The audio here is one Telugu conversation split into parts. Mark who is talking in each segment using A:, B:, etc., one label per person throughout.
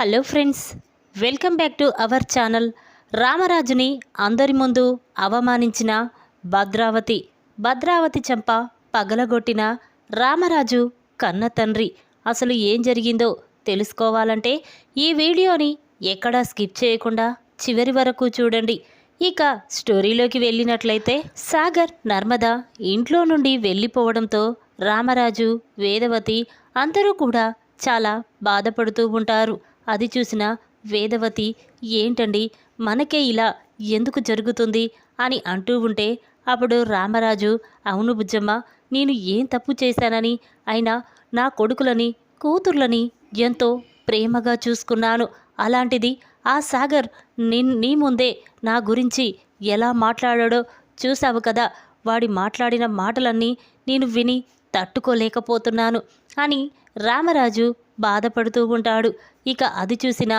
A: Hello friends, welcome back to our channel. రామరాజుని అందరి ముందు అవమానించిన భద్రావతి చెంప పగలగొట్టిన రామరాజు కన్న తండ్రి. అసలు ఏం జరిగిందో తెలుసుకోవాలంటే ఈ వీడియోని ఎక్కడా స్కిప్ చేయకుండా చివరి వరకు చూడండి. ఇక స్టోరీలోకి వెళ్ళినట్లయితే, సాగర్ నర్మద ఇంట్లో నుండి వెళ్ళిపోవడంతో రామరాజు, వేదవతి అందరూ కూడా చాలా బాధపడుతూ ఉంటారు. అది చూసిన వేదవతి, ఏంటండి మనకే ఇలా ఎందుకు జరుగుతుంది అని అంటూ ఉంటే, అప్పుడు రామరాజు, అవును బుజ్జమ్మ, నేను ఏం తప్పు చేశానని, అయినా నా కొడుకులని కూతుర్లని ఎంతో ప్రేమగా చూసుకున్నాను. అలాంటిది ఆ సాగర్ నీ ముందే నా గురించి ఎలా మాట్లాడాడో చూసావు కదా. వాడి మాట్లాడిన మాటలన్నీ నేను విని తట్టుకోలేకపోతున్నాను అని రామరాజు బాధపడుతూ ఉంటాడు. ఇక అది చూసిన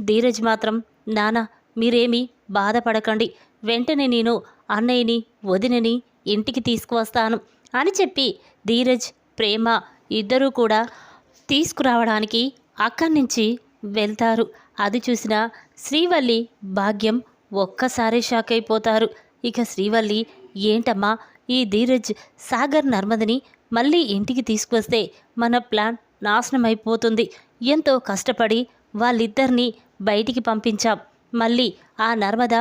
A: ధీరజ్ మాత్రం, నానా మీరేమీ బాధపడకండి, వెంటనే నేను అన్నయ్యని వదినని ఇంటికి తీసుకువస్తాను అని చెప్పి ధీరజ్, ప్రేమ ఇద్దరూ కూడా తీసుకురావడానికి అక్కడి నుంచి వెళ్తారు. అది చూసిన శ్రీవల్లి, భాగ్యం ఒక్కసారి షాక్ అయిపోతారు. ఇక శ్రీవల్లి, ఏంటమ్మా ఈ ధీరజ్ సాగర్ నర్మదని మళ్ళీ ఇంటికి తీసుకువస్తే మన ప్లాన్ నాశనం అయిపోతుంది. ఎంతో కష్టపడి వాళ్ళిద్దరినీ బయటికి పంపించాం. మళ్ళీ ఆ నర్మద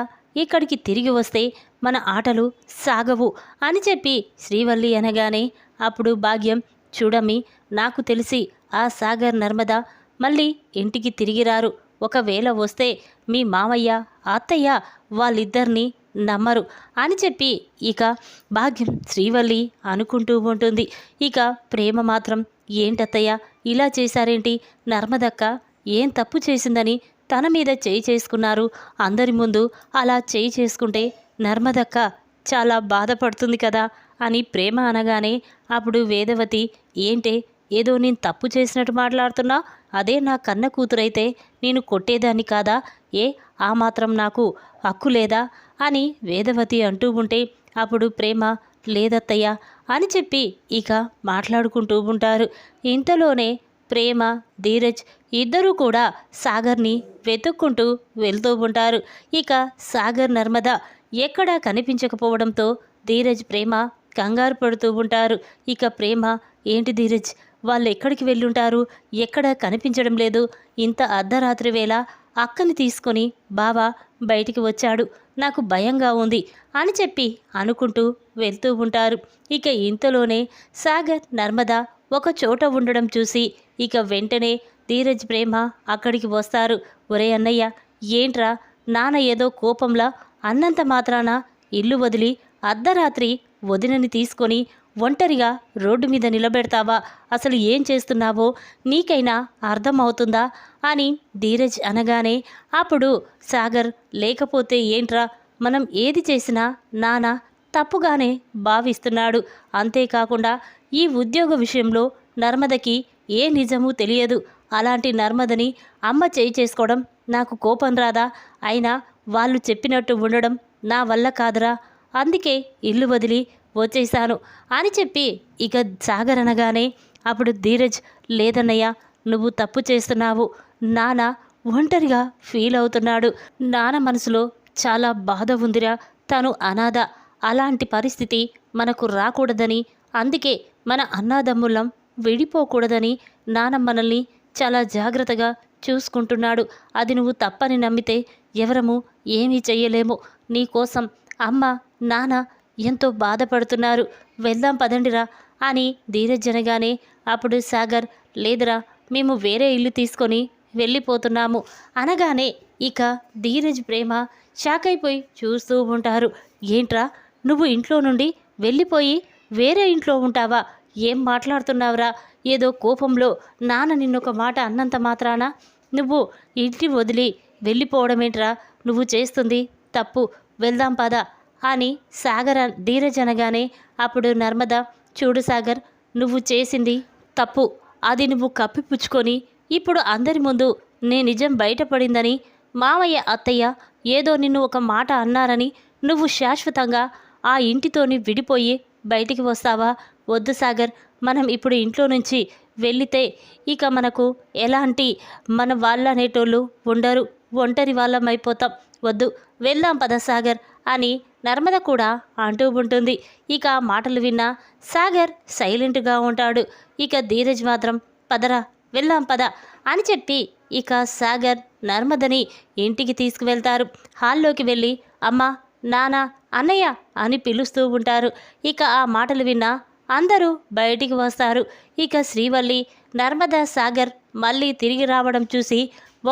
A: ఇక్కడికి తిరిగి వస్తే మన ఆటలు సాగవు అని చెప్పి శ్రీవల్లి అనగానే, అప్పుడు భాగ్యం, చూడమ్మి, నాకు తెలిసి ఆ సాగర్ నర్మద మళ్ళీ ఇంటికి తిరిగి రారు. ఒకవేళ వస్తే మీ మామయ్య, అత్తయ్య వాళ్ళిద్దరినీ నమ్మరు అని చెప్పి ఇక భాగ్యం శ్రీవల్లి అనుకుంటూ ఉంటుంది. ఇక ప్రేమ మాత్రం, ఏంటత్తయ్య ఇలా చేశారేంటి, నర్మదక్క ఏం తప్పు చేసిందని తన మీద చేయి చేసుకున్నారు, అందరి ముందు అలా చేయి చేసుకుంటే నర్మదక్క చాలా బాధపడుతుంది కదా అని ప్రేమ అనగానే, అప్పుడు వేదవతి, ఏంటే ఏదో నేను తప్పు చేసినట్టు మాట్లాడుతున్నా, అదే నా కన్న కూతురైతే నేను కొట్టేదాన్ని కాదా, ఏ ఆ మాత్రం నాకు హక్కు లేదా అని వేదవతి అంటూ ఉంటే, అప్పుడు ప్రేమ, లేదత్తయ్య అని చెప్పి ఇక మాట్లాడుకుంటూ ఉంటారు. ఇంతలోనే ప్రేమ, ధీరజ్ ఇద్దరూ కూడా సాగర్ని వెతుక్కుంటూ వెళ్తూ ఉంటారు. ఇక సాగర్ నర్మద ఎక్కడా కనిపించకపోవడంతో ధీరజ్, ప్రేమ కంగారు పడుతూ ఉంటారు. ఇక ప్రేమ, ఏంటి ధీరజ్, వాళ్ళు ఎక్కడికి వెళ్ళుంటారు, ఎక్కడా కనిపించడం లేదు, ఇంత అర్ధరాత్రి వేళ అక్కని తీసుకొని బావ బయటికి వచ్చాడు, నాకు భయంగా ఉంది అని చెప్పి అనుకుంటూ వెళ్తూ ఉంటారు. ఇక ఇంతలోనే సాగర్ నర్మద ఒక చోట ఉండడం చూసి ఇక వెంటనే ధీరజ్, ప్రేమ అక్కడికి వస్తారు. ఒరే అన్నయ్య, ఏంట్రా నాన్న ఏదో కోపంలా అన్నంత మాత్రాన ఇల్లు వదిలి అర్ధరాత్రి వదినని తీసుకొని ఒంటరిగా రోడ్డు మీద నిలబెడతావా, అసలు ఏం చేస్తున్నావో నీకైనా అర్థమవుతుందా అని ధీరజ్ అనగానే, అప్పుడు సాగర్, లేకపోతే ఏంట్రా, మనం ఏది చేసినా నాన్న తప్పుగానే భావిస్తున్నాడు. అంతేకాకుండా ఈ ఉద్యోగ విషయంలో నర్మదకి ఏ నిజమూ తెలియదు. అలాంటి నర్మదని అమ్మ చేయి చేసుకోవడం నాకు కోపం రాదా, అయినా వాళ్ళు చెప్పినట్టు ఉండడం నా వల్ల కాదురా, అందుకే ఇల్లు వదిలి వచ్చేశాను అని చెప్పి ఇక సాగర్ అనగానే, అప్పుడు ధీరజ్, లేదన్నయ్య నువ్వు తప్పు చేస్తున్నావు, నాన్న ఒంటరిగా ఫీల్ అవుతున్నాడు, నాన్న మనసులో చాలా బాధ ఉందిరా, తను అనాథ, అలాంటి పరిస్థితి మనకు రాకూడదని, అందుకే మన అన్నాదమ్ములం విడిపోకూడదని నాన్న మనల్ని చాలా జాగ్రత్తగా చూసుకుంటున్నాడు. అది నువ్వు తప్పని నమ్మితే ఎవరము ఏమీ చెయ్యలేము. నీకోసం అమ్మ, నాన్న ఎంతో బాధపడుతున్నారు, వెళ్దాం పదండిరా అని ధీరజ్ అనగానే, అప్పుడు సాగర్, లేదురా మేము వేరే ఇల్లు తీసుకొని వెళ్ళిపోతున్నాము అనగానే ఇక ధీరజ్, ప్రేమ షాక్ అయిపోయి చూస్తూ ఉంటారు. ఏంట్రా, నువ్వు ఇంట్లో నుండి వెళ్ళిపోయి వేరే ఇంట్లో ఉంటావా, ఏం మాట్లాడుతున్నావురా, ఏదో కోపంలో నాన్న నిన్నొక మాట అన్నంత మాత్రాన నువ్వు ఇంటి వదిలి వెళ్ళిపోవడమేంట్రా, నువ్వు చేస్తుంది తప్పు, వెళ్దాం పద అని ధీరజ్ అనగానే, అప్పుడు నర్మద, చూడు సాగర్, నువ్వు చేసింది తప్పు, అది నువ్వు కప్పిపుచ్చుకొని ఇప్పుడు అందరి ముందు నీ నిజం బయటపడిందని, మామయ్య, అత్తయ్య ఏదో నిన్ను ఒక మాట అన్నారని నువ్వు శాశ్వతంగా ఆ ఇంటితోని విడిపోయి బయటికి వస్తావా, వద్దు సాగర్, మనం ఇప్పుడు ఇంట్లో నుంచి వెళ్ళితే ఇక మనకు ఎలాంటి మన వాళ్ళు అనేటోళ్ళు ఉండరు, ఒంటరి వాళ్ళం అయిపోతాం. వద్దు, వెళ్దాం పద సాగర్ అని నర్మద కూడా అంటూ ఉంటుంది. ఇక ఆ మాటలు విన్న సాగర్ సైలెంట్గా ఉంటాడు. ఇక ధీరజ్ మాత్రం పదరా వెళ్దాం పద అని చెప్పి ఇక సాగర్ నర్మదని ఇంటికి తీసుకువెళ్తారు. హాల్లోకి వెళ్ళి అమ్మ, నాన్న, అన్నయ్య అని పిలుస్తూ ఉంటారు. ఇక ఆ మాటలు విన్న అందరూ బయటికి వస్తారు. ఇక శ్రీవల్లి నర్మద సాగర్ మళ్ళీ తిరిగి రావడం చూసి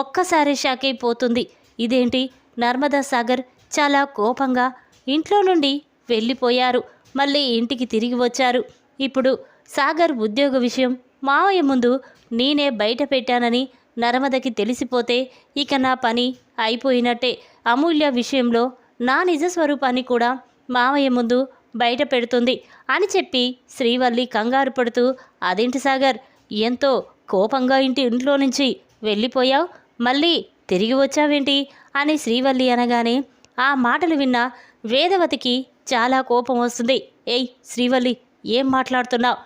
A: ఒక్కసారి షాక్ అయిపోతుంది. ఇదేంటి, నర్మదా సాగర్ చాలా కోపంగా ఇంట్లో నుండి వెళ్ళిపోయారు, మళ్ళీ ఇంటికి తిరిగి వచ్చారు. ఇప్పుడు సాగర్ ఉద్యోగ విషయం మావయ్య ముందు నేనే బయట పెట్టానని నర్మదకి తెలిసిపోతే ఇక నా పని అయిపోయినట్టే. అమూల్య విషయంలో నా నిజ స్వరూపాన్ని కూడా మావయ్య ముందు బయట పెడుతుంది అని చెప్పి శ్రీవల్లి కంగారు పడుతూ, అదేంటి సాగర్, ఎంతో కోపంగా ఇంట్లో నుంచి వెళ్ళిపోయావు, మళ్ళీ తిరిగి వచ్చావేంటి అని శ్రీవల్లి అనగానే ఆ మాటలు విన్న వేదవతికి చాలా కోపం వస్తుంది. ఏయ్ శ్రీవల్లి, ఏం మాట్లాడుతున్నావు?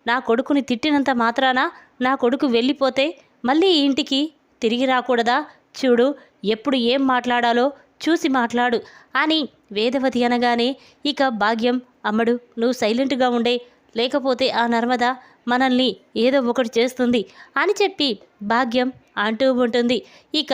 A: నా కొడుకుని తిట్టినంత మాత్రాన నా కొడుకు వెళ్ళిపోతే మళ్ళీ ఇంటికి తిరిగి రాకూడదా? చూడు, ఎప్పుడు ఏం మాట్లాడాలో చూసి మాట్లాడు అని వేదవతి అనగానే ఇక భాగ్యం, అమ్మడు నువ్వు సైలెంట్గా ఉండే, లేకపోతే ఆ నర్మద మనల్ని ఏదో ఒకటి చేస్తుంది అని చెప్పి భాగ్యం అంటూ ఉంటుంది. ఇక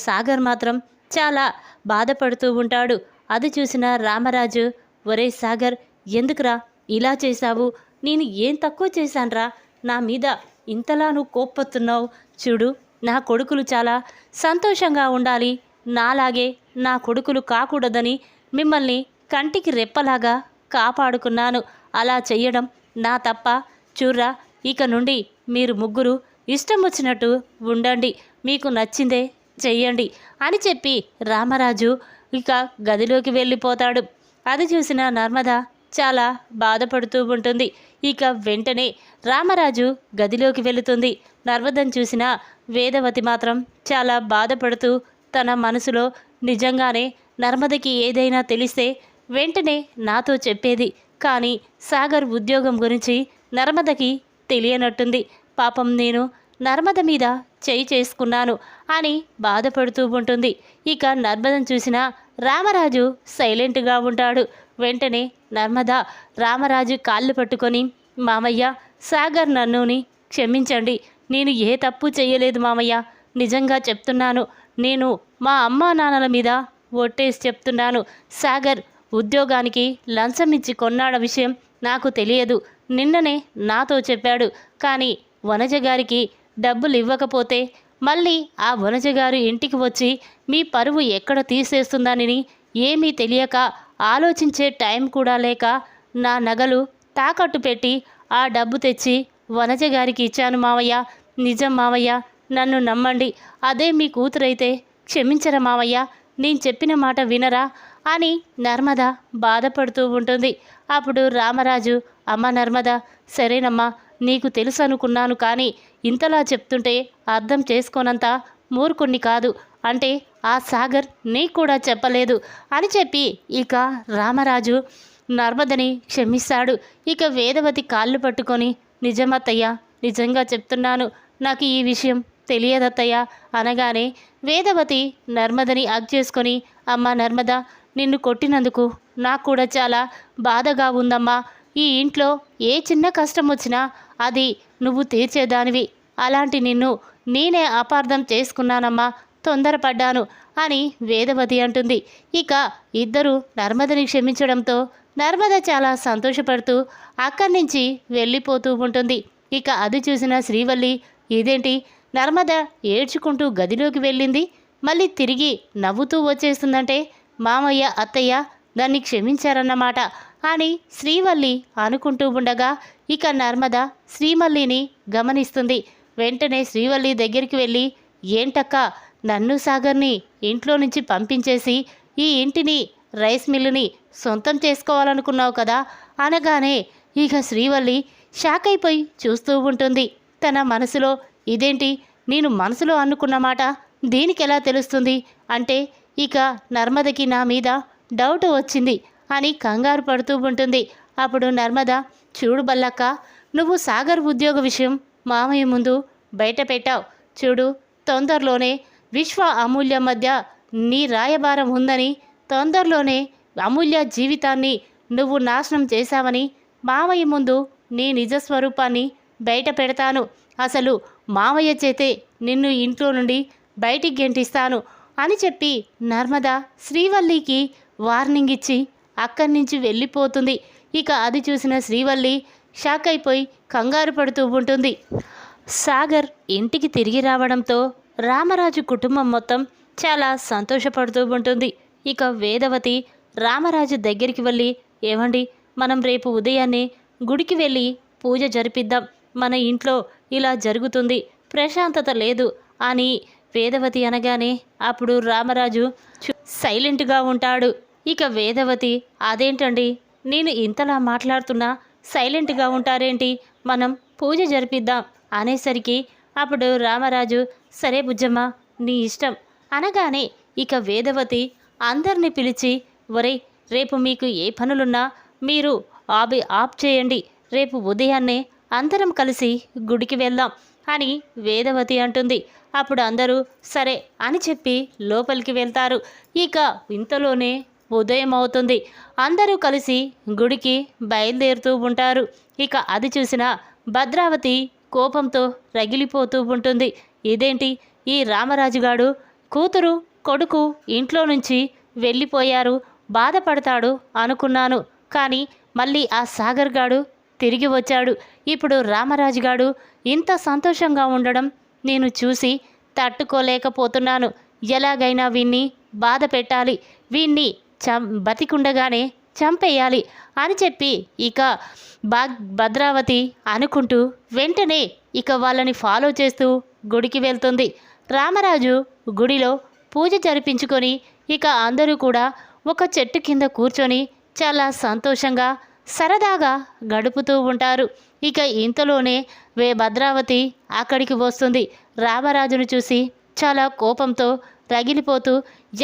A: సాగర్ మాత్రం చాలా బాధపడుతూ ఉంటాడు. అది చూసిన రామరాజు, ఒరే సాగర్, ఎందుకురా ఇలా చేశావు? నేను ఏం తక్కువ చేశాన్రా నా మీద ఇంతలా నువ్వు కోప్పొస్తున్నావు? చూడు, నా కొడుకులు చాలా సంతోషంగా ఉండాలి, నాలాగే నా కొడుకులు కాకూడదని మిమ్మల్ని కంటికి రెప్పలాగా కాపాడుకున్నాను. అలా చెయ్యడం నా తప్ప? చూర్రా, ఇక నుండి మీరు ముగ్గురు ఇష్టం వచ్చినట్టు ఉండండి, మీకు నచ్చిందే చెయ్యండి అని చెప్పి రామరాజు ఇక గదిలోకి వెళ్ళిపోతాడు. అది చూసిన నర్మద చాలా బాధపడుతూ ఉంటుంది. ఇక వెంటనే రామరాజు గదిలోకి వెళుతుంది. నర్మదను చూసిన వేదవతి మాత్రం చాలా బాధపడుతూ తన మనసులో, నిజంగానే నర్మదకి ఏదైనా తెలిస్తే వెంటనే నాతో చెప్పేది, కానీ సాగర్ ఉద్యోగం గురించి నర్మదకి తెలియనట్టుంది. పాపం నేను నర్మద మీద చేయి చేసుకున్నాను అని బాధపడుతూ ఉంటుంది. ఇక నర్మదను చూసిన రామరాజు సైలెంట్గా ఉంటాడు. వెంటనే నర్మద రామరాజు కాళ్ళు పట్టుకొని, మామయ్య, సాగర్ నన్నుని క్షమించండి, నేను ఏ తప్పు చేయలేదు మామయ్య, నిజంగా చెప్తున్నాను, నేను మా అమ్మా నాన్నల మీద ఒట్టేసి చెప్తున్నాను, సాగర్ ఉద్యోగానికి లంచం ఇచ్చి కొన్నాడ విషయం నాకు తెలియదు, నిన్ననే నాతో చెప్పాడు. కానీ వనజ గారికి డబ్బులు ఇవ్వకపోతే మళ్ళీ ఆ వనజ గారు ఇంటికి వచ్చి మీ పరువు ఎక్కడ తీసేస్తుందని ఏమీ తెలియక, ఆలోచించే టైం కూడా లేక నా నగలు తాకట్టు పెట్టి ఆ డబ్బు తెచ్చి వనజ గారికి ఇచ్చాను మావయ్య. నిజం మావయ్య, నన్ను నమ్మండి, అదే మీ కూతురైతే క్షమించరా మావయ్య, నేను చెప్పిన మాట వినరా అని నర్మద బాధపడుతూ ఉంటుంది. అప్పుడు రామరాజు, అమ్మ నర్మద, సరేనమ్మా, నీకు తెలుసు అనుకున్నాను, కానీ ఇంతలా చెప్తుంటే అర్థం చేసుకోనంత మూర్ఖుణ్ణి కాదు, అంటే ఆ సాగర్ నీకు కూడా చెప్పలేదు అని చెప్పి ఇక రామరాజు నర్మదని క్షమిస్తాడు. ఇక వేదవతి కాళ్ళు పట్టుకొని, నిజమత్తయ్య, నిజంగా చెప్తున్నాను, నాకు ఈ విషయం తెలియదత్తయ్య అనగానే వేదవతి నర్మదని హగ్ చేసుకొని, అమ్మ నర్మద, నిన్ను కొట్టినందుకు నాకు కూడా చాలా బాధగా ఉందమ్మా. ఈ ఇంట్లో ఏ చిన్న కష్టం వచ్చినా అది నువ్వు తీర్చేదానివి, అలాంటి నిన్ను నేనే అపార్థం చేసుకున్నానమ్మా, తొందరపడ్డాను అని వేదవతి అంటుంది. ఇక ఇద్దరు నర్మదని క్షమించడంతో నర్మద చాలా సంతోషపడుతూ అక్కడి నుంచి వెళ్ళిపోతూ ఉంటుంది. ఇక అది చూసిన శ్రీవల్లి, ఇదేంటి, నర్మద ఏడ్చుకుంటూ గదిలోకి వెళ్ళింది, మళ్ళీ తిరిగి నవ్వుతూ వచ్చేస్తుందంటే మామయ్య, అత్తయ్య దాన్ని క్షమించారన్నమాట అని శ్రీవల్లి అనుకుంటూ ఉండగా ఇక నర్మద శ్రీవల్లిని గమనిస్తుంది. వెంటనే శ్రీవల్లి దగ్గరికి వెళ్ళి, ఏంటక్క, నన్ను సాగర్ని ఇంట్లో నుంచి పంపించేసి ఈ ఇంటిని, రైస్ మిల్లుని సొంతం చేసుకోవాలనుకున్నావు కదా అనగానే ఇక శ్రీవల్లి షాక్ అయిపోయి చూస్తూ ఉంటుంది. తన మనసులో, ఇదేంటి, నేను మనసులో అనుకున్న మాట దీనికి ఎలా తెలుస్తుంది అంటే ఇక నర్మదకి నా మీద డౌట్ వచ్చింది అని కంగారు పడుతూ ఉంటుంది. అప్పుడు నర్మద, చూడు బల్లక్క, నువ్వు సాగర్ ఉద్యోగ విషయం మామయ్య ముందు బయట పెట్టావు. చూడు, తొందరలోనే విశ్వ అమూల్య మధ్య నీ రాయబారం ఉందని, తొందరలోనే అమూల్య జీవితాన్ని నువ్వు నాశనం చేశావని మామయ్య ముందు నీ నిజస్వరూపాన్ని బయట పెడతాను. అసలు మామయ్య చేతే నిన్ను ఇంట్లో నుండి బయటికి గెంటిస్తాను అని చెప్పి నర్మద శ్రీవల్లికి వార్నింగ్ ఇచ్చి అక్కడి నుంచి వెళ్ళిపోతుంది. ఇక అది చూసిన శ్రీవల్లి షాక్ అయిపోయి కంగారు పడుతూ ఉంటుంది. సాగర్ ఇంటికి తిరిగి రావడంతో రామరాజు కుటుంబం మొత్తం చాలా సంతోషపడుతూ ఉంటుంది. ఇక వేదవతి రామరాజు దగ్గరికి వెళ్ళి, ఏమండి, మనం రేపు ఉదయాన్నే గుడికి వెళ్ళి పూజ జరిపిద్దాం. మన ఇంట్లో ఇలా జరుగుతుంది, ప్రశాంతత లేదు అని వేదవతి అనగానే అప్పుడు రామరాజు సైలెంట్గా ఉంటాడు. ఇక వేదవతి, అదేంటండి, నేను ఇంతలా మాట్లాడుతున్నా సైలెంట్గా ఉంటారేంటి, మనం పూజ జరిపిద్దాం అనేసరికి అప్పుడు రామరాజు, సరే బుజ్జమ్మ, నీ ఇష్టం అనగానే ఇక వేదవతి అందరినీ పిలిచి, ఒరే, రేపు మీకు ఏ పనులున్నా మీరు ఆఫ్ చేయండి, రేపు ఉదయాన్నే అందరం కలిసి గుడికి వెళ్దాం అని వేదవతి అంటుంది. అప్పుడు అందరూ సరే అని చెప్పి లోపలికి వెళ్తారు. ఇక ఇంతలోనే ఉదయం అవుతుంది. అందరూ కలిసి గుడికి బయలుదేరుతూ ఉంటారు. ఇక అది చూసిన భద్రావతి కోపంతో రగిలిపోతూ ఉంటుంది. ఇదేంటి, ఈ రామరాజుగాడు కూతురు కొడుకు ఇంట్లో నుంచి వెళ్ళిపోయారు, బాధపడతాడు అనుకున్నాను. కానీ మళ్ళీ ఆ సాగర్ గాడు తిరిగి వచ్చాడు. ఇప్పుడు రామరాజుగాడు ఇంత సంతోషంగా ఉండడం నేను చూసి తట్టుకోలేకపోతున్నాను. ఎలాగైనా వీణ్ణి బాధ పెట్టాలి, వీణ్ణి బతికుండగానే చంపేయాలి అని చెప్పి ఇక భద్రావతి అనుకుంటూ వెంటనే ఇక వాళ్ళని ఫాలో చేస్తూ గుడికి వెళ్తుంది. రామరాజు గుడిలో పూజ జరిపించుకొని ఇక అందరూ కూడా ఒక చెట్టు కింద కూర్చొని చాలా సంతోషంగా సరదాగా గడుపుతూ ఉంటారు. ఇక ఇంతలోనే భద్రావతి అక్కడికి వస్తుంది. రామరాజును చూసి చాలా కోపంతో రగిలిపోతూ,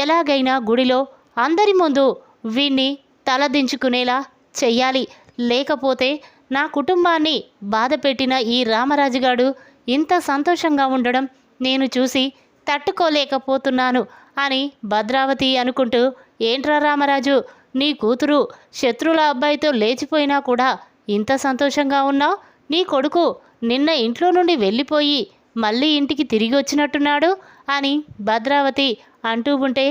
A: ఎలాగైనా గుడిలో అందరి ముందు వీణ్ణి తలదించుకునేలా చెయ్యాలి, లేకపోతే నా కుటుంబాన్ని బాధ పెట్టిన ఈ రామరాజుగాడు ఇంత సంతోషంగా ఉండడం నేను చూసి తట్టుకోలేకపోతున్నాను అని భద్రావతి అనుకుంటూ, ఏంట్రా రామరాజు, నీ కూతురు శత్రువుల అబ్బాయితో లేచిపోయినా కూడా ఇంత సంతోషంగా ఉన్నావు? నీ కొడుకు నిన్న ఇంట్లో నుండి వెళ్ళిపోయి మళ్ళీ ఇంటికి తిరిగి వచ్చినట్టున్నాడు అని భద్రావతి అంటూ ఉంటే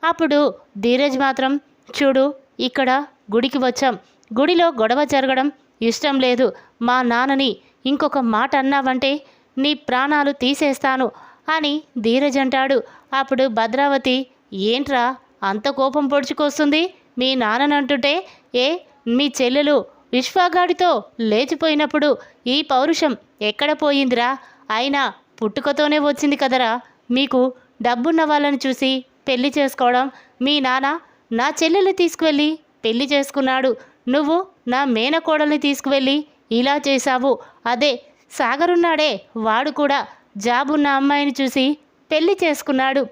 A: అప్పుడు ధీరజ్ మాత్రం, చూడు, ఇక్కడ గుడికి వచ్చాం, గుడిలో గొడవ జరగడం ఇష్టం లేదు. మా నాన్నని ఇంకొక మాట అన్నావంటే నీ ప్రాణాలు తీసేస్తాను అని ధీరజ్ అంటాడు. అప్పుడు భద్రావతి, ఏంట్రా అంత కోపం పొడుచుకొస్తుంది, మీ నాన్ననంటుంటే, మీ చెల్లెలు విశ్వాగాడితో లేచిపోయినప్పుడు ఈ పౌరుషం ఎక్కడ పోయిందిరా? అయినా పుట్టుకతోనే వచ్చింది కదరా. మీకు డబ్బున్న వాళ్ళని చూసి పెళ్లి చేసుకోవడం, మీ నాన్న నా చెల్లెల్ని తీసుకువెళ్ళి పెళ్లి చేసుకున్నాడు, నువ్వు నా మేనకోడల్ని తీసుకువెళ్ళి ఇలా చేశావు. అదే సాగరున్నాడే, వాడు కూడా జాబున్న అమ్మాయిని చూసి పెళ్లి చేసుకున్నాడు.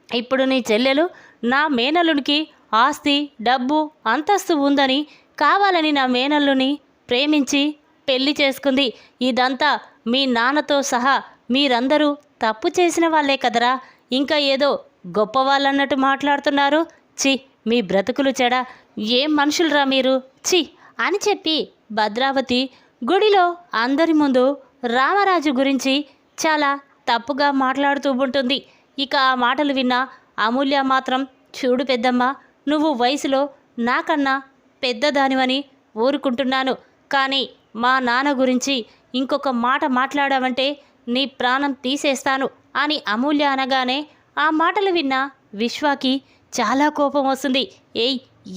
A: ఇప్పుడు నీ చెల్లెలు నా మేనల్లునికి ఆస్తి, డబ్బు, అంతస్తు ఉందని కావాలని నా మేనల్లుని ప్రేమించి పెళ్లి చేసుకుంది. ఇదంతా మీ నాన్నతో సహా మీరందరూ తప్పు చేసిన వాళ్ళే కదరా. ఇంకా ఏదో గొప్పవాళ్ళన్నట్టు మాట్లాడుతున్నారు. చి, మీ బ్రతుకులు చెడా, ఏం మనుషులరా మీరు, చి అని చెప్పి భద్రావతి గుడిలో అందరి ముందు రామరాజు గురించి చాలా తప్పుగా మాట్లాడుతూ ఉంటుంది. ఇక ఆ మాటలు విన్న అమూల్య మాత్రం, చూడు పెద్దమ్మ, నువ్వు వయసులో నాకన్నా పెద్దదానివని ఊరుకుంటున్నాను, కానీ మా నాన్న గురించి ఇంకొక మాట మాట్లాడావంటే నీ ప్రాణం తీసేస్తాను అని అమూల్య అనగానే ఆ మాటలు విన్న విశ్వాకి చాలా కోపం వస్తుంది.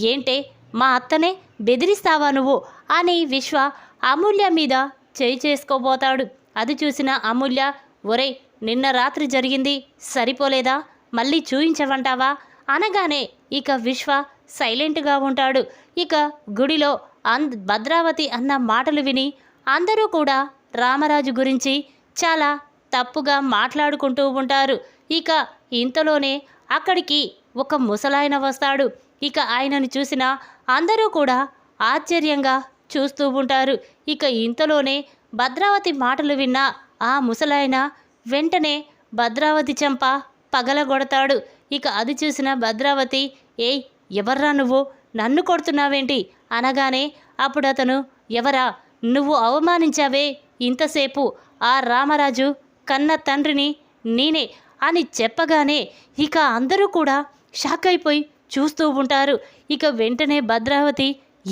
A: ఏంటే, మా అత్తనే బెదిరిస్తావా నువ్వు అని విశ్వ అమూల్య మీద చేయి చేసుకోబోతాడు. అది చూసిన అమూల్య, ఒరే, నిన్న రాత్రి జరిగింది సరిపోలేదా, మళ్ళీ చూయించవంటావా అనగానే ఇక విశ్వ సైలెంట్గా ఉంటాడు. ఇక గుడిలో భద్రావతి అన్న మాటలు విని అందరూ కూడా రామరాజు గురించి చాలా తప్పుగా మాట్లాడుకుంటూ ఉంటారు. ఇక ఇంతలోనే అక్కడికి ఒక ముసలాయన వస్తాడు. ఇక ఆయనను చూసిన అందరూ కూడా ఆశ్చర్యంగా చూస్తూ ఉంటారు. ఇక ఇంతలోనే భద్రావతి మాటలు విన్న ఆ ముసలాయన వెంటనే భద్రావతి చెంప పగలగొడతాడు. ఇక అది చూసిన భద్రావతి, ఏయ్ ఎవర్రా నువ్వు, నన్ను కొడుతున్నావేంటి అనగానే అప్పుడు అతను, ఎవరా, నువ్వు అవమానించావే ఇంతసేపు ఆ రామరాజు కన్న తండ్రిని నేనే అని చెప్పగానే ఇక అందరూ కూడా షాక్ అయిపోయి చూస్తూ ఉంటారు. ఇక వెంటనే భద్రావతి,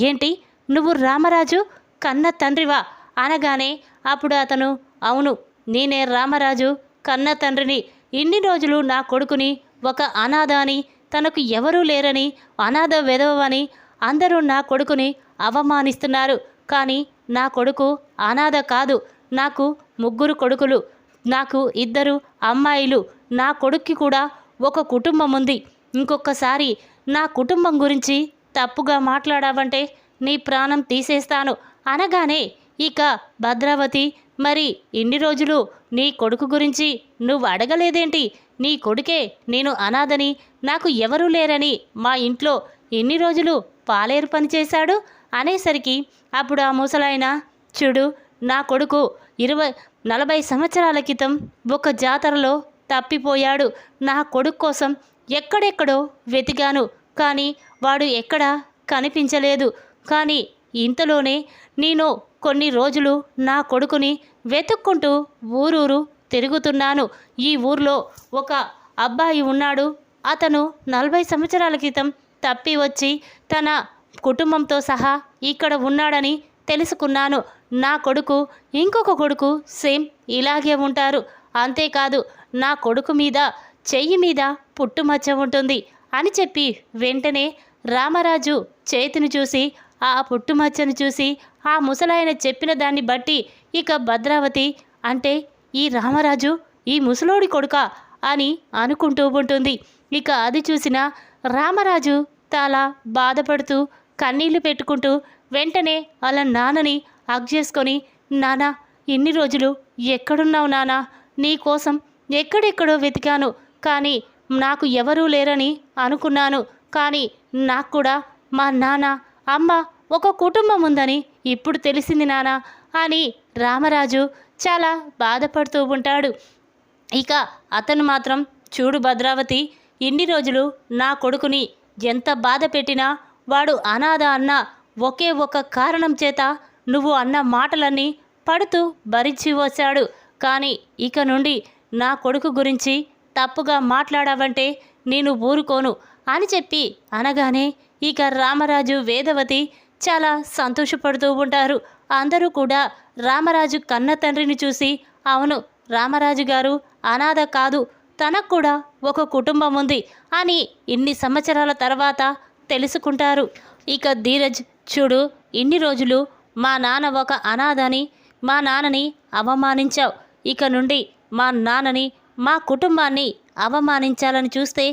A: ఏంటి నువ్వు రామరాజు కన్న తండ్రివా అనగానే అప్పుడు అతను, అవును నేనే రామరాజు కన్న తండ్రిని. ఇన్ని రోజులు నా కొడుకుని ఒక అనాథ అని, తనకు ఎవరూ లేరని, అనాథ వెధవని అందరూ నా కొడుకుని అవమానిస్తున్నారు. కానీ నా కొడుకు అనాథ కాదు. నాకు 3 కొడుకులు, నాకు 2 అమ్మాయిలు. నా కొడుక్కి కూడా ఒక కుటుంబం ఉంది. ఇంకొకసారి నా కుటుంబం గురించి తప్పుగా మాట్లాడావంటే నీ ప్రాణం తీసేస్తాను అనగానే ఇక భద్రావతి, మరి ఇన్ని రోజులు నీ కొడుకు గురించి నువ్వు అడగలేదేంటి? నీ కొడుకే నేను అనాథని, నాకు ఎవరూ లేరని మా ఇంట్లో ఎన్ని రోజులు పాలేరు పనిచేశాడు అనేసరికి అప్పుడు ఆ ముసలాయన, చూడు నా కొడుకు 40 సంవత్సరాల క్రితం ఒక జాతరలో తప్పిపోయాడు. నా కొడుకు కోసం ఎక్కడెక్కడో వెతికాను, కానీ వాడు ఎక్కడా కనిపించలేదు. కానీ ఇంతలోనే నేను కొన్ని రోజులు నా కొడుకుని వెతుక్కుంటూ ఊరూరు తిరుగుతున్నాను. ఈ ఊర్లో ఒక అబ్బాయి ఉన్నాడు. అతను 40 సంవత్సరాల క్రితం తప్పి వచ్చి తన కుటుంబంతో సహా ఇక్కడ ఉన్నాడని తెలుసుకున్నాను. నా కొడుకు, ఇంకొక కొడుకు సేమ్ ఇలాగే ఉంటారు. అంతేకాదు నా కొడుకు మీద చెయ్యి మీద పుట్టుమచ్చ ఉంటుంది అని చెప్పి వెంటనే రామరాజు చేతిని చూసి, ఆ పుట్టుమచ్చను చూసి ఆ ముసలాయన చెప్పిన దాన్ని బట్టి ఇక భద్రావతి, అంటే ఈ రామరాజు ఈ ముసలోడి కొడుకా అని అనుకుంటూ ఉంటుంది. ఇక అది చూసిన రామరాజు చాలా బాధపడుతూ కన్నీళ్లు పెట్టుకుంటూ వెంటనే వాళ్ళ నాన్నని హగ్ చేసుకొని, నాన్న ఇన్ని రోజులు ఎక్కడున్నావు నాన్న, నీ కోసం ఎక్కడెక్కడో వెతికాను, కానీ నాకు ఎవరూ లేరని అనుకున్నాను. కానీ నాకు కూడా మా నాన్న అమ్మ ఒక కుటుంబం ఉందని ఇప్పుడు తెలిసింది నాన్న అని రామరాజు చాలా బాధపడుతూ ఉంటాడు. ఇక అతను మాత్రం, చూడు భద్రావతి, ఇన్ని రోజులు నా కొడుకుని ఎంత బాధ పెట్టినా వాడు అనాథ అన్న ఒకే ఒక కారణం చేత నువ్వు అన్న మాటలన్నీ పడుతూ భరించి వచ్చాడు. కానీ ఇక నుండి నా కొడుకు గురించి తప్పుగా మాట్లాడావంటే నేను ఊరుకోను అని చెప్పి అనగానే ఇక రామరాజు, వేదవతి చాలా సంతోషపడుతూ ఉంటారు. అందరూ కూడా రామరాజు కన్న తండ్రిని చూసి, అవును రామరాజు గారు అనాథ కాదు, తనకు కూడా ఒక కుటుంబం ఉంది అని ఇన్ని సంవత్సరాల తర్వాత తెలుసుకుంటారు. ఇక ధీరజ్, చూడు ఇన్ని రోజులు మా నాన్న ఒక అనాథ అని మా నాన్నని అవమానించావు. ఇక నుండి మా నాన్నని, మా కుటుంబాన్ని అవమానించాలని చూస్తే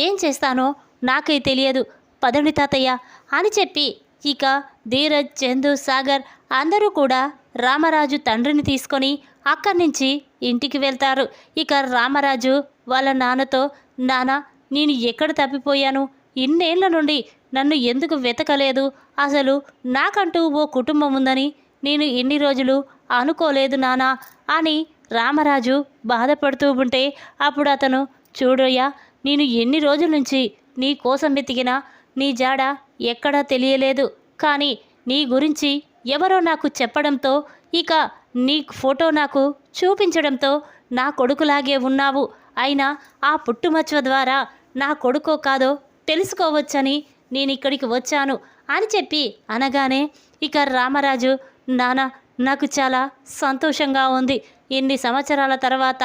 A: ఏం చేస్తానో నాకే తెలియదు, పదండి తాతయ్య అని చెప్పి ఇక ధీరజ్, చందు, సాగర్ అందరూ కూడా రామరాజు తండ్రిని తీసుకొని అక్కడి నుంచి ఇంటికి వెళ్తారు. ఇక రామరాజు వాళ్ళ నాన్నతో, నాన్న నేను ఎక్కడ తప్పిపోయాను, ఇన్నేళ్ల నుండి నన్ను ఎందుకు వెతకలేదు, అసలు నాకంటూ ఓ కుటుంబం ఉందని నేను ఇన్ని రోజులు అనుకోలేదు నానా అని రామరాజు బాధపడుతూ ఉంటే అప్పుడు అతను, చూడయ్యా నేను ఎన్ని రోజుల నుంచి నీ కోసం వెతికినా నీ జాడ ఎక్కడా తెలియలేదు. కానీ నీ గురించి ఎవరో నాకు చెప్పడంతో, ఇక నీ ఫోటో నాకు చూపించడంతో నా కొడుకులాగే ఉన్నావు. అయినా ఆ పుట్టుమచ్చ ద్వారా నా కొడుకో కాదో తెలుసుకోవచ్చని నేను ఇక్కడికి వచ్చాను అని చెప్పి అనగానే ఇక రామరాజు, నాన్న నాకు చాలా సంతోషంగా ఉంది. ఇన్ని సంవత్సరాల తర్వాత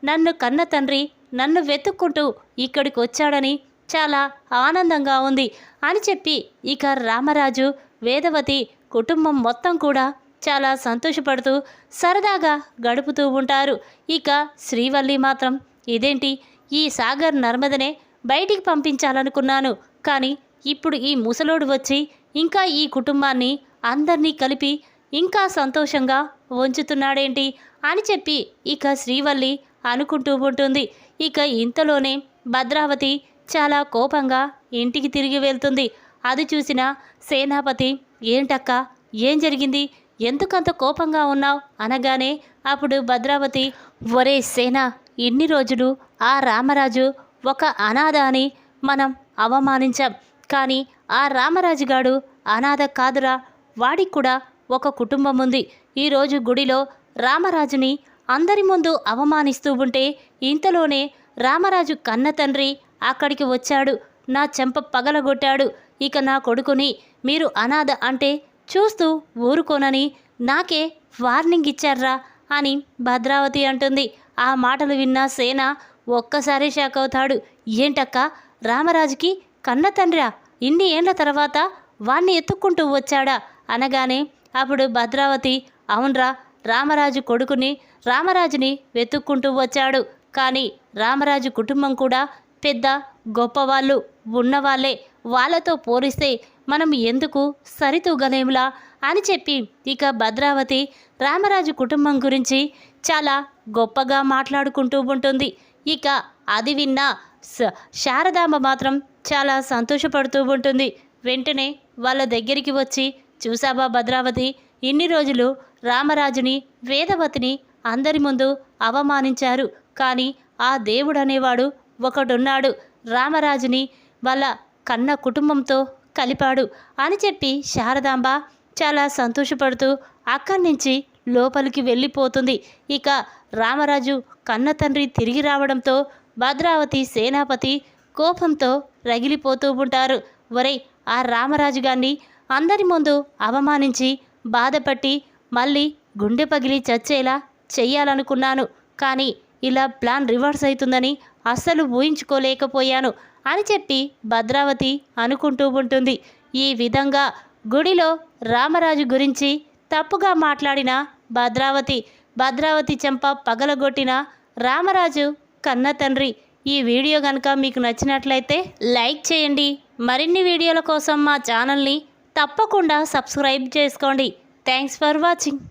A: నన్ను కన్న తండ్రి నన్ను వెతుక్కుంటూ ఇక్కడికి వచ్చాడని చాలా ఆనందంగా ఉంది అని చెప్పి ఇక రామరాజు, వేదవతి కుటుంబం మొత్తం కూడా చాలా సంతోషపడుతూ సరదాగా గడుపుతూ ఉంటారు. ఇక శ్రీవల్లి మాత్రం, ఇదేంటి ఈ సాగర్ నర్మదనే బయటికి పంపించాలనుకున్నాను, కానీ ఇప్పుడు ఈ ముసలోడు వచ్చి ఇంకా ఈ కుటుంబాన్ని అందరినీ కలిపి ఇంకా సంతోషంగా ఉంచుతున్నాడేంటి అని చెప్పి ఇక శ్రీవల్లి అనుకుంటూ ఉంటుంది. ఇక ఇంతలోనే భద్రావతి చాలా కోపంగా ఇంటికి తిరిగి వెళ్తుంది. అది చూసిన సేనాపతి, ఏంటక్క ఏం జరిగింది, ఎందుకంత కోపంగా ఉన్నావు అనగానే అప్పుడు భద్రావతి, ఒరే సేన, ఇన్ని రోజులు ఆ రామరాజు ఒక అనాథ అని మనం అవమానించాం. కానీ ఆ రామరాజుగాడు అనాథ కాదురా, వాడికి కూడా ఒక కుటుంబం ఉంది. ఈరోజు గుడిలో రామరాజుని అందరి ముందు అవమానిస్తూ ఉంటే ఇంతలోనే రామరాజు కన్న తండ్రి అక్కడికి వచ్చాడు, నా చెంప పగలగొట్టాడు. ఇక నా కొడుకుని మీరు అనాథ అంటే చూస్తూ ఊరుకోనని నాకే వార్నింగ్ ఇచ్చారా అని భద్రావతి అంటుంది. ఆ మాటలు విన్న సేన ఒక్కసారి షాక్ అవుతాడు. ఏంటక్క, రామరాజుకి కన్న తండ్రా, ఇన్ని ఏండ్ల తర్వాత వాణ్ణి ఎత్తుక్కుంటూ వచ్చాడా అనగానే అప్పుడు భద్రావతి, అవునరా, రామరాజు కొడుకుని రామరాజుని వెతుక్కుంటూ వచ్చాడు. కానీ రామరాజు కుటుంబం కూడా పెద్ద గొప్పవాళ్ళు ఉన్నవాళ్లే, వాళ్ళతో పోలిస్తే మనం ఎందుకు సరితూగలేములా అని చెప్పి ఇక భద్రావతి రామరాజు కుటుంబం గురించి చాలా గొప్పగా మాట్లాడుకుంటూ ఉంటుంది. ఇక అది విన్న శారదాంబ మాత్రం చాలా సంతోషపడుతూ ఉంటుంది. వెంటనే వాళ్ళ దగ్గరికి వచ్చి, చూసావా భద్రావతి, ఇన్ని రోజులు రామరాజుని వేదవతిని అందరి ముందు అవమానించారు. కానీ ఆ దేవుడు అనేవాడు ఒకడున్నాడు, రామరాజుని వాళ్ళ కన్న కుటుంబంతో కలిపాడు అని చెప్పి శారదాంబ చాలా సంతోషపడుతూ అక్కడి నుంచి లోపలికి వెళ్ళిపోతుంది. ఇక రామరాజు కన్న తండ్రి తిరిగి రావడంతో భద్రావతి సేనాపతి కోపంతో రగిలిపోతూ ఉంటారు. ఒరేయ్, ఆ రామరాజు గారిని అందరి ముందు అవమానించి బాధపట్టి మళ్ళీ గుండె పగిలి చచ్చేలా చెయ్యాలనుకున్నాను. కానీ ఇలా ప్లాన్ రివర్స్ అవుతుందని అస్సలు ఊహించుకోలేకపోయాను అని చెప్పి భద్రావతి అనుకుంటూ ఉంటుంది. ఈ విధంగా గుడిలో రామరాజు గురించి తప్పుగా మాట్లాడిన భద్రావతి చెంప పగలగొట్టిన రామరాజు కన్న తండ్రి. ఈ వీడియో కనుక మీకు నచ్చినట్లయితే లైక్ చేయండి. మరిన్ని వీడియోల కోసం మా ఛానల్ని తప్పకుండా సబ్స్క్రైబ్ చేసుకోండి. Thanks for watching.